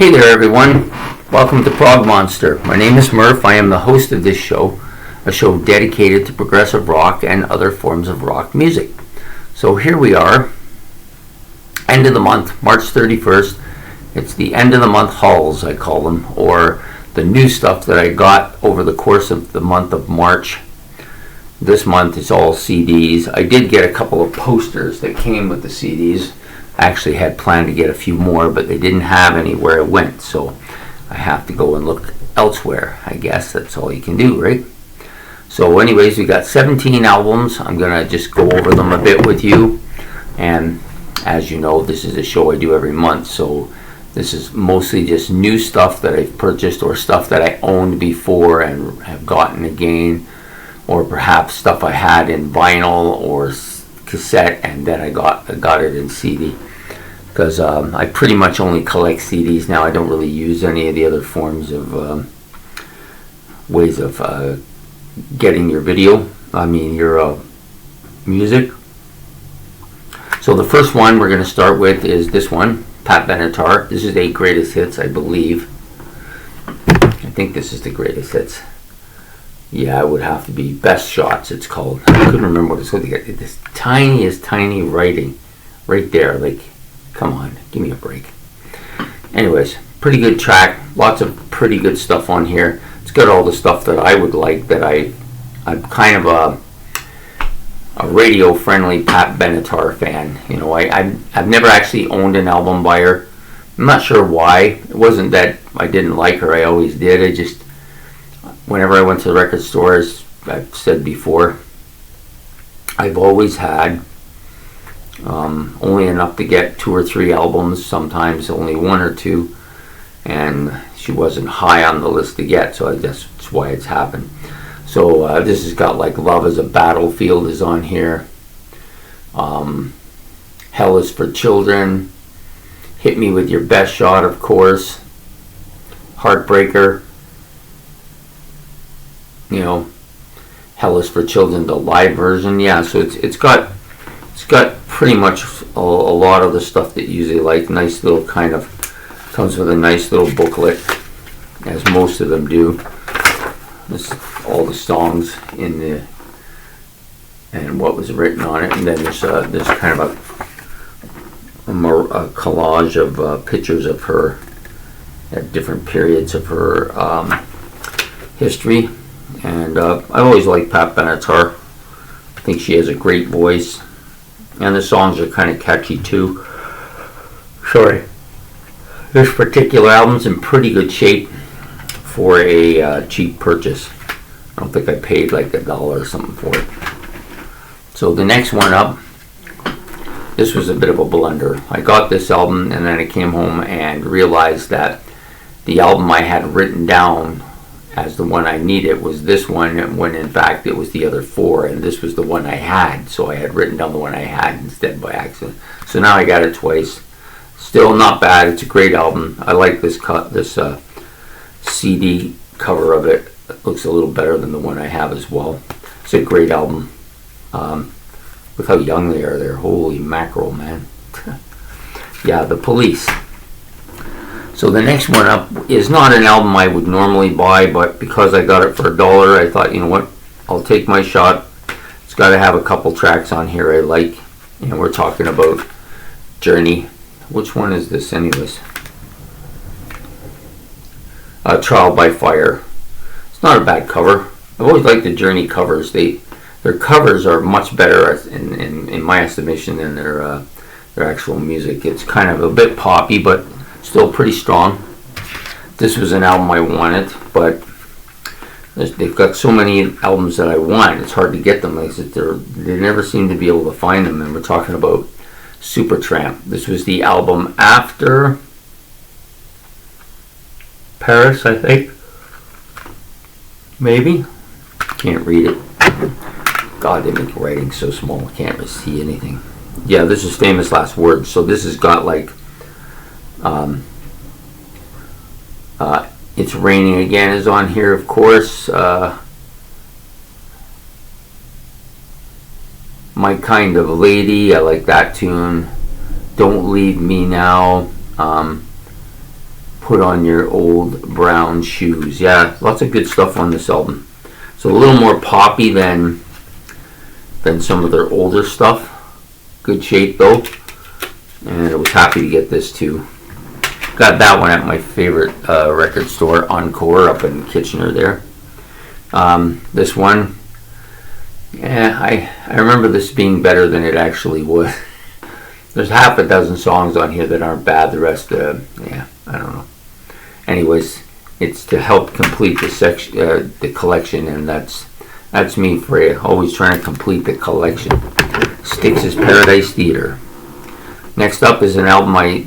Hey there everyone, welcome to Prog Monster. My name is Murph. I am the host of this show, a show dedicated to progressive rock and other forms of rock music. So here we are, end of the month, March 31st. It's the end of the month hauls, I call them, or the new stuff that I got over the course of the month of March. This month is all CDs. I did get a couple of posters that came with the CDs. I actually had planned to get a few more, but they didn't have any where it went, so I have to go and look elsewhere. I guess that's all you can do, right? So anyways, we got 17 albums. I'm going to just go over them a bit with you. And as you know, this is a show I do every month, so this is mostly just new stuff that I've purchased or stuff that I owned before and have gotten again, or perhaps stuff I had in vinyl or cassette and then I got it in CD. Because I pretty much only collect CDs now. I don't really use any of the other forms of ways of getting your your music. So the first one we're going to start with is this one, Pat Benatar. This is a greatest hits, I believe. I think this is the greatest hits. Yeah, it would have to be Best Shots, it's called. I couldn't remember what it's called. This tiny writing right there, like, come on, give me a break. Anyways, pretty good track, lots of pretty good stuff on here. It's got all the stuff that I would like, that I'm kind of a radio-friendly Pat Benatar fan. You know, I've never actually owned an album by her. I'm not sure why. It wasn't that I didn't like her, I always did. I just, whenever I went to the record stores, I've said before, I've always had only enough to get 2 or 3 albums, sometimes only 1 or 2, and she wasn't high on the list to get, so that's why it's happened. So this has got like Love is a Battlefield is on here, Hell is for Children, Hit Me With Your Best Shot, of course, Heartbreaker, you know, Hell is for Children, the live version. Yeah, so it's got pretty much a lot of the stuff that you usually like. Nice little kind of, comes with a nice little booklet, as most of them do. This all the songs in the and what was written on it, and then there's kind of a collage of pictures of her at different periods of her history. And I've always liked Pat Benatar. I think she has a great voice, and the songs are kind of catchy too. Sorry. This particular album's in pretty good shape for a cheap purchase. I don't think I paid like $1 or something for it. So the next one up, this was a bit of a blunder. I got this album and then I came home and realized that the album I had written down as the one I needed was this one, when in fact it was the other 4, and this was the one I had, so I had written down the one I had instead by accident. So now I got it twice. Still not bad. It's a great album. I like this CD cover of it. It looks a little better than the one I have as well. It's a great album. Look how young they are there. Holy mackerel, man. Yeah, The Police. So the next one up is not an album I would normally buy, but because I got it for $1, I thought, you know what, I'll take my shot. It's got to have a couple tracks on here I like. You know, we're talking about Journey. Which one is this anyways? Trial by Fire. It's not a bad cover. I've always liked the Journey covers. Their covers are much better in my estimation than their actual music. It's kind of a bit poppy, but still pretty strong. This was an album I wanted, but they've got so many albums that I want, it's hard to get them. Like they never seem to be able to find them, and we're talking about Supertramp. This was the album after Paris, I think. Maybe. Can't read it. God, they make writing so small, I can't really see anything. Yeah, this is Famous Last Words. So this has got like It's Raining Again is on here, of course. My Kind of Lady, I like that tune. Don't Leave Me Now. Put on your old brown shoes. Yeah, lots of good stuff on this album. So a little more poppy than some of their older stuff. Good shape though, and I was happy to get this too. Got that one at my favorite record store, Encore, up in Kitchener there. This one, yeah, I remember this being better than it actually was. There's half a dozen songs on here that aren't bad. The rest, yeah, I don't know. Anyways, it's to help complete the collection, and that's me for it. Always trying to complete the collection. Styx's Paradise Theater. Next up is an album I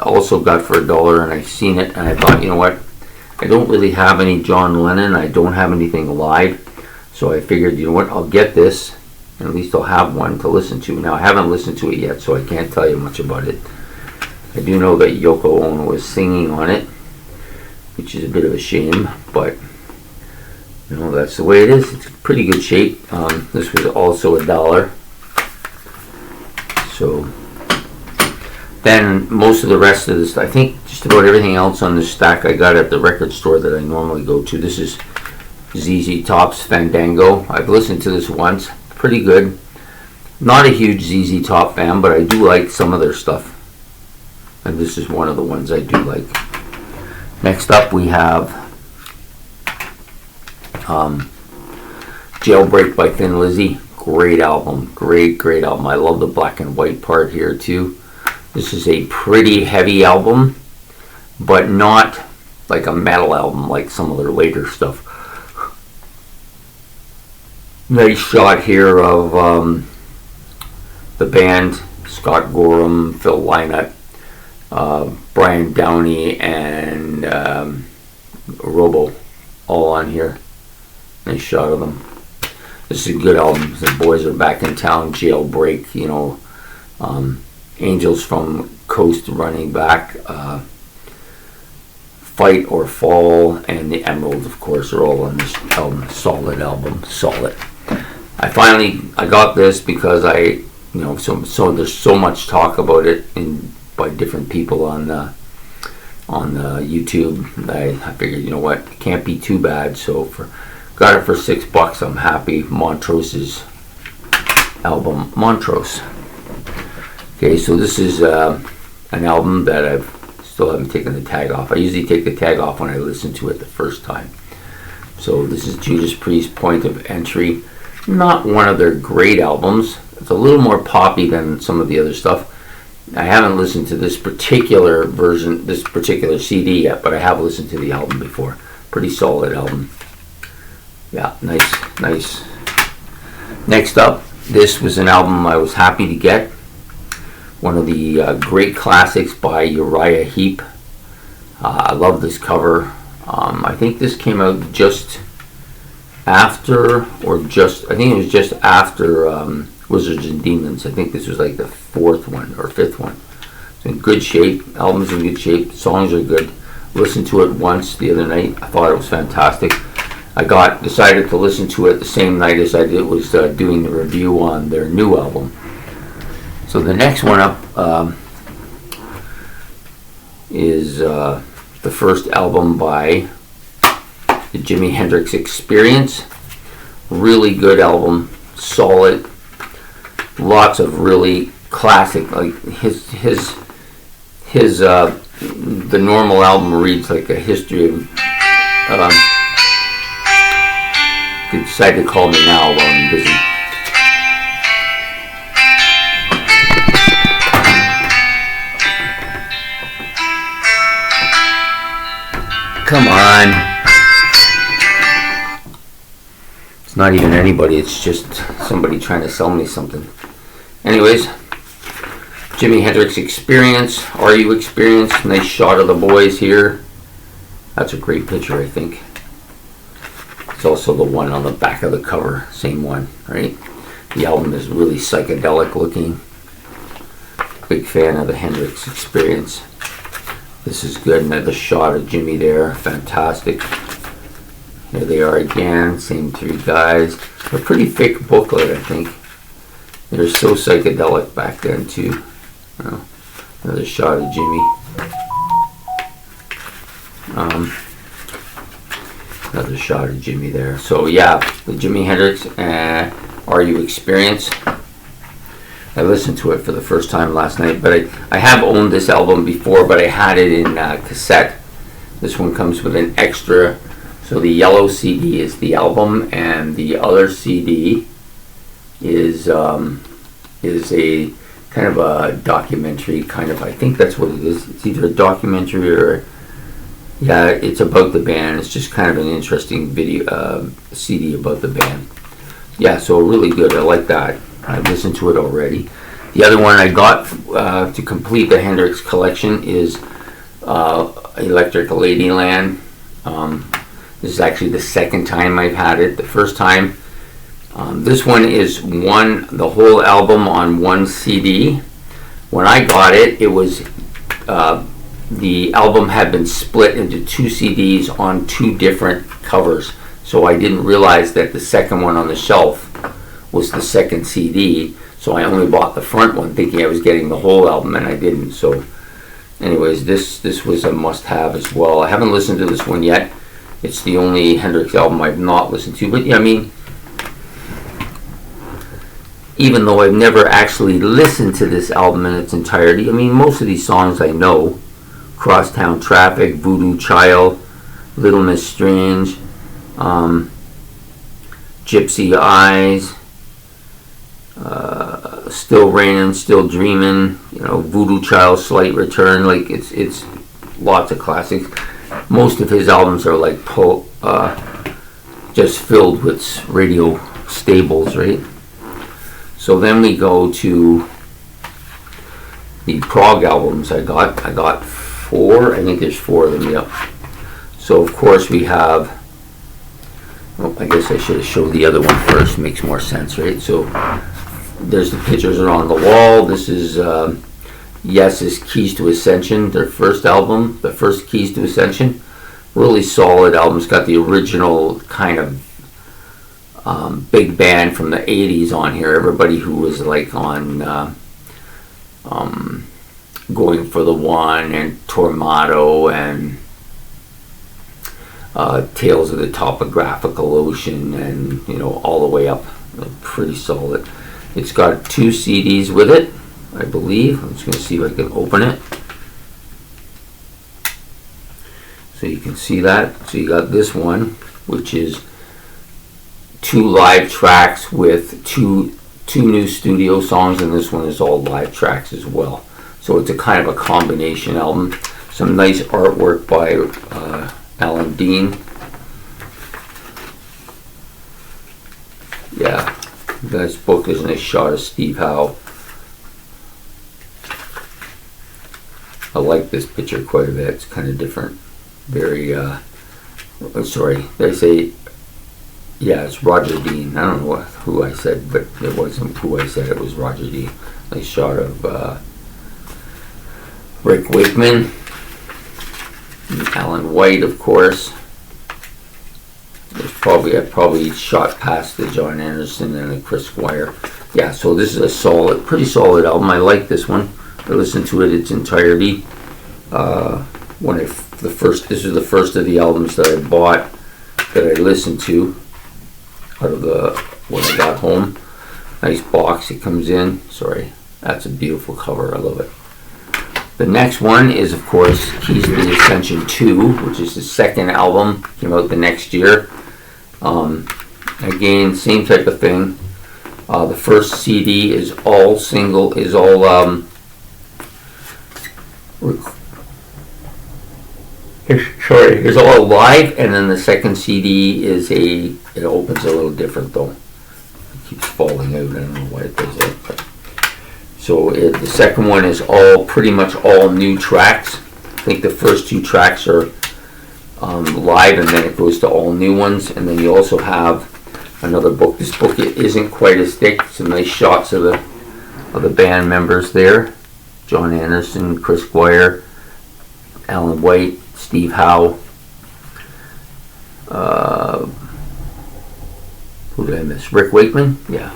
also got for $1, and I seen it, and I thought, you know what? I don't really have any John Lennon. I don't have anything live, so I figured, you know what? I'll get this, and at least I'll have one to listen to. Now, I haven't listened to it yet, so I can't tell you much about it. I do know that Yoko Ono was singing on it, which is a bit of a shame, but you know, that's the way it is. It's pretty good shape. This was also $1. So then most of the rest of this, I think just about everything else on this stack I got at the record store that I normally go to. This is ZZ Top's Fandango. I've listened to this once. Pretty good. Not a huge ZZ Top fan, but I do like some of their stuff. And this is one of the ones I do like. Next up we have Jailbreak by Thin Lizzy. Great album. Great album. I love the black and white part here too. This is a pretty heavy album, but not like a metal album like some of their later stuff. Nice shot here of the band, Scott Gorham, Phil Lynott, Brian Downey, and Robo, all on here. Nice shot of them. This is a good album. The boys are back in town. Jailbreak, you know, Angels from Coast Running Back, Fight or Fall, and The Emerald, of course, are all on this album. Solid album. Solid. I got this because so there's so much talk about it by different people on YouTube. I figured, you know what, it can't be too bad. So got it for $6. I'm happy. Montrose's album, Montrose. Okay, so this is an album that I still haven't taken the tag off. I usually take the tag off when I listen to it the first time. So this is Judas Priest, Point of Entry. Not one of their great albums. It's a little more poppy than some of the other stuff. I haven't listened to this particular version, this particular CD yet, but I have listened to the album before. Pretty solid album. Yeah, nice. Next up, this was an album I was happy to get. One of the great classics by Uriah Heep. I love this cover. I think this came out just after, I think it was just after Wizards and Demons. I think this was like the fourth one or fifth one. It's in good shape. Album's in good shape. Songs are good. Listened to it once the other night. I thought it was fantastic. I decided to listen to it the same night as I was doing the review on their new album. So the next one up is the first album by the Jimi Hendrix Experience. Really good album, solid. Lots of really classic, like the normal album reads like a history of. You can decide to call me now while I'm busy. Come on. It's not even anybody, it's just somebody trying to sell me something. Anyways, Jimi Hendrix Experience, Are You Experienced? Nice shot of the boys here. That's a great picture, I think. It's also the one on the back of the cover, same one, right? The album is really psychedelic looking. Big fan of the Hendrix Experience. This is good. Another shot of Jimmy there. Fantastic. Here they are again. Same three guys. A pretty thick booklet, I think. They're so psychedelic back then, too. Oh, another shot of Jimmy. Another shot of Jimi there. So yeah, the Jimi Hendrix Are You Experience. I listened to it for the first time last night, but I have owned this album before, but I had it in cassette. This one comes with an extra, so the yellow CD is the album, and the other CD is a kind of a documentary, kind of, I think that's what it is. It's either a documentary or, yeah, it's about the band. It's just kind of an interesting video CD about the band. Yeah, so really good. I like that. I've listened to it already. The other one I got to complete the Hendrix collection is Electric Ladyland. This is actually the second time I've had it. The first time, this one is the whole album on one CD. When I got it, it was the album had been split into 2 CDs on 2 different covers. So I didn't realize that the second one on the shelf was the second CD, so I only bought the front one thinking I was getting the whole album, and I didn't. So anyways, this was a must-have as well. I haven't listened to this one yet. It's the only Hendrix album I've not listened to, but yeah, I mean, even though I've never actually listened to this album in its entirety, I mean, most of these songs I know: Crosstown Traffic, Voodoo Child, Little Miss Strange, Gypsy Eyes, Still Raining, Still Dreaming, Voodoo Child, Slight Return. Like it's lots of classics. Most of his albums are like just filled with radio stables, right? So then we go to the Prog albums. I got 4. I think there's 4 of them. Yep. So of course we have. Oh, I guess I should have showed the other one first. Makes more sense, right? So there's the pictures are on the wall. This is Yes's Keys to Ascension, their first album, the first Keys to Ascension. Really solid album. It's got the original kind of big band from the 80s on here. Everybody who was like on Going for the One and Tormato and Tales of the Topographical Ocean, and all the way up. Pretty solid. It's got 2 CDs with it, I believe. I'm just going to see if I can open it so you can see that. So you got this one, which is 2 live tracks with two new studio songs, and this one is all live tracks as well. So it's a kind of a combination album. Some nice artwork by Alan Dean. Yeah, this book is a nice shot of Steve Howe. I like this picture quite a bit. It's kind of different. Very, sorry, did I say, yeah, it's Roger Dean. I don't know who I said, but it wasn't who I said. It was Roger Dean. Nice shot of Rick Wakeman. Alan White, of course. I probably shot past the John Anderson and the Chris Squire. Yeah, so this is a pretty solid album. I like this one. I listened to it its entirety. This is the first of the albums that I bought that I listened to when I got home. Nice box it comes in. Sorry, that's a beautiful cover. I love it. The next one is, of course, Keys to the Ascension 2, which is the second album. Came out the next year. Again, same type of thing. The first CD is all it's all live, and then the second CD it opens a little different though. It keeps falling out. I don't know why it does that. But. So the second one is pretty much all new tracks. I think the first 2 tracks are live, and then it goes to all new ones. And then you also have another book. This book isn't quite as thick. Some nice shots of the band members there: John Anderson, Chris Squire, Alan White, Steve Howe. Who did I miss? Rick Wakeman? Yeah.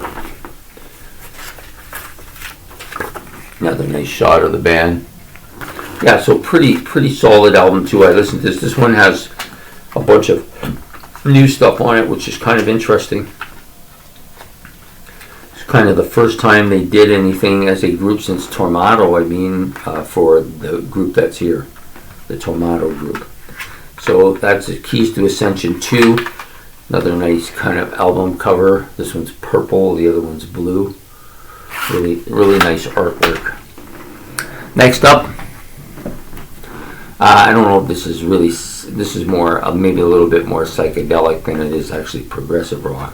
Another nice shot of the band. yeah, so pretty solid album too. I listened to this. This one has a bunch of new stuff on it, which is kind of interesting. It's kind of the first time they did anything as a group since Tormato. I mean, for the group that's here, the Tormato group. So that's the Keys to Ascension 2. Another nice kind of album cover. This one's purple, the other one's blue. Really nice artwork. Next up, I don't know if this is more, maybe a little bit more psychedelic than it is actually progressive rock.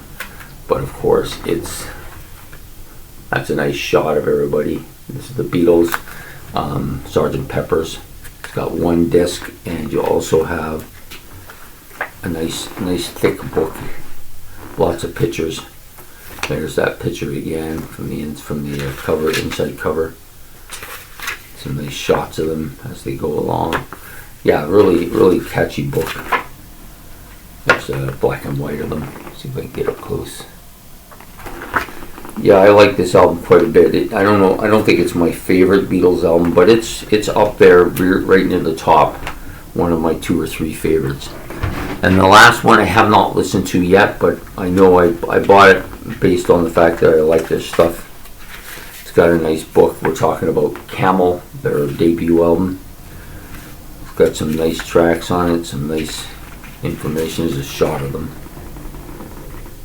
But of course, that's a nice shot of everybody. This is the Beatles, Sgt. Pepper's. It's got one disc, and you also have a nice thick book, lots of pictures. There's that picture again from the cover, inside cover. Some nice shots of them as they go along. Yeah, really catchy book. There's black and white of them. See if I can get up close. Yeah, I like this album quite a bit. I don't think it's my favorite Beatles album, but it's up there right near the top. One of my 2 or 3 favorites. And the last one I have not listened to yet, but I know I bought it based on the fact that I like their stuff. It's got a nice book. We're talking about Camel, their debut album. It's got some nice tracks on it, some nice information. There's a shot of them.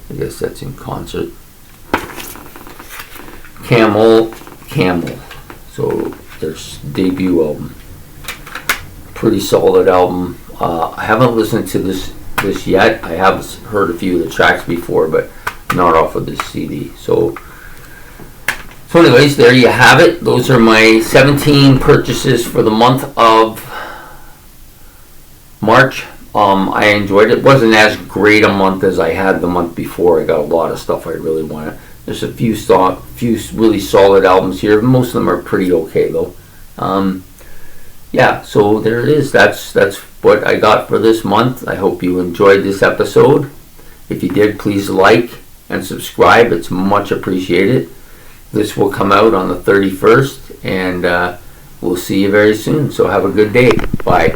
I guess that's in concert. Camel. So their debut album. Pretty solid album. I haven't listened to this yet. I have heard a few of the tracks before, but not off of this CD. So anyways, there you have it. Those are my 17 purchases for the month of March. I enjoyed it. It wasn't as great a month as I had the month before. I got a lot of stuff I really wanted. There's a few really solid albums here. Most of them are pretty okay though. Yeah, so there it is. That's what I got for this month. I hope you enjoyed this episode. If you did, please like and subscribe. It's much appreciated. This will come out on the 31st, and we'll see you very soon. So have a good day. Bye.